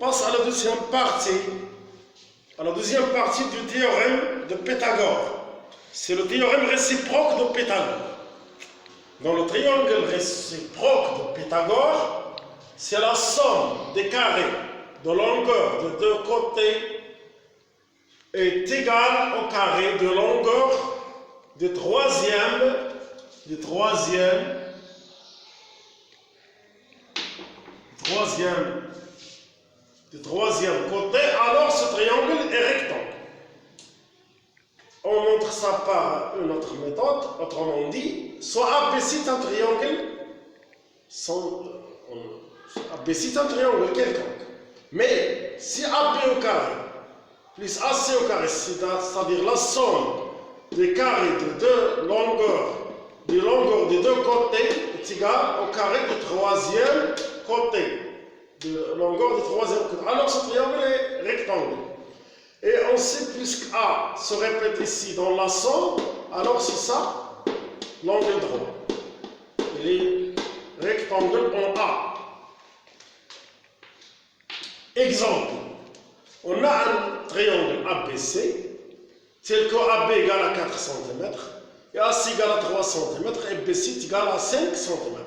passe à la deuxième partie. À la deuxième partie du théorème de Pythagore. C'est le théorème réciproque de Pythagore. Dans le triangle réciproque de Pythagore, c'est la somme des carrés de longueur de deux côtés est égale au carré de longueur du troisième côté, alors ce triangle est rectangle. On montre ça par une autre méthode, autrement dit, soit ABC est un triangle, ABC est un triangle quelconque. Mais si AB au carré plus AC au carré, c'est-à-dire la somme des carrés de deux longueurs, des longueurs des deux côtés est égale au carré du troisième côté. De longueur du troisième côté. Alors ce triangle est rectangle. Et on sait, puisque A se répète ici dans la somme, alors c'est ça l'angle droit. Il est rectangle en A. Exemple, on a un triangle ABC, tel que AB égale à 4 cm, et AC égale à 3 cm, et BC est égal à 5 cm.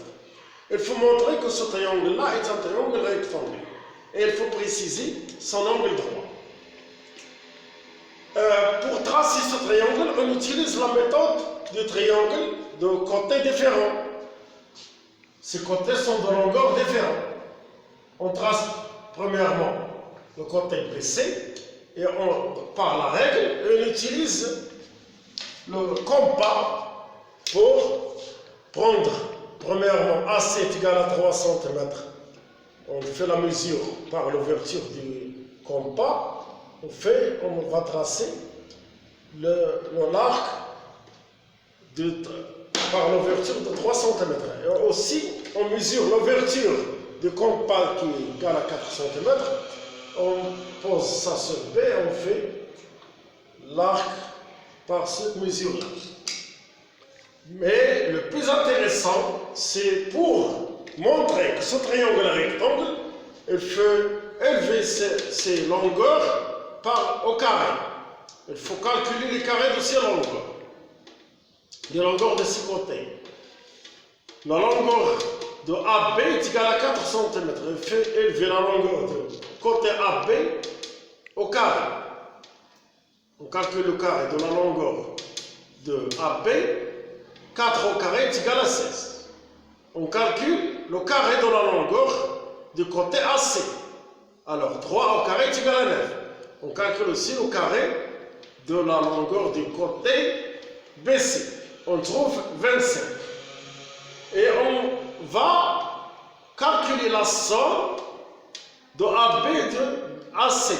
Il faut montrer que ce triangle-là est un triangle rectangle. Et il faut préciser son angle droit. Pour tracer ce triangle, on utilise la méthode du triangle de côtés différents. Ces côtés sont de longueur différente. On trace premièrement le côté BC et par la règle, on utilise le compas pour prendre premièrement AC est égal à 3 cm. On fait la mesure par l'ouverture du compas. On va tracer l'arc par l'ouverture de 3 cm. Et aussi, on mesure l'ouverture du compas qui est égal à 4 cm. On pose ça sur B, on fait l'arc par cette mesure-là. Mais le plus intéressant, c'est pour montrer que ce triangle rectangle, il faut élever ses longueurs au carré. Il faut calculer les carrés de ces longueurs. Les longueurs de ces côtés. La longueur de AB est égale à 4 cm. Il faut élever la longueur de côté AB au carré. On calcule le carré de la longueur de AB. 4 au carré est égal à 16. On calcule le carré de la longueur du côté AC. Alors 3 au carré est égal à 9. On calcule aussi le carré de la longueur du côté BC. On trouve 25. Et on va calculer la somme de AB et de AC,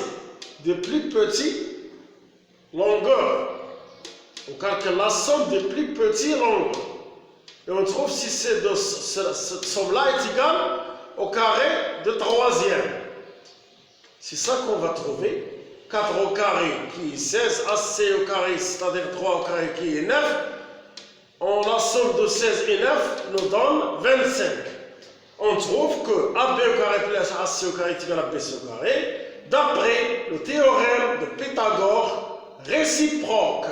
de plus petite longueur. On calcule la somme des plus petits longueurs. Et on trouve si cette somme-là est égale au carré de troisième. C'est ça qu'on va trouver. 4 au carré qui est 16, AC au carré, c'est-à-dire 3 au carré qui est 9. La somme de 16 et 9 nous donne 25. On trouve que AB au carré plus AC au carré est égal à BC au carré, d'après le théorème de Pythagore réciproque.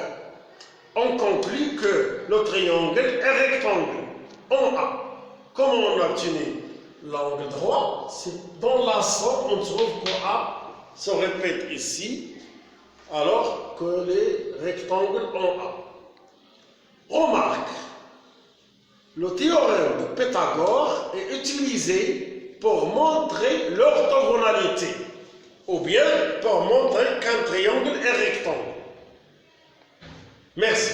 On conclut que le triangle est rectangle en A. Comment on a obtenu l'angle droit? C'est dans la somme, on trouve que A se répète ici, alors que les rectangles en A. Remarque, le théorème de Pythagore est utilisé pour montrer l'orthogonalité, ou bien pour montrer qu'un triangle est rectangle. Merci.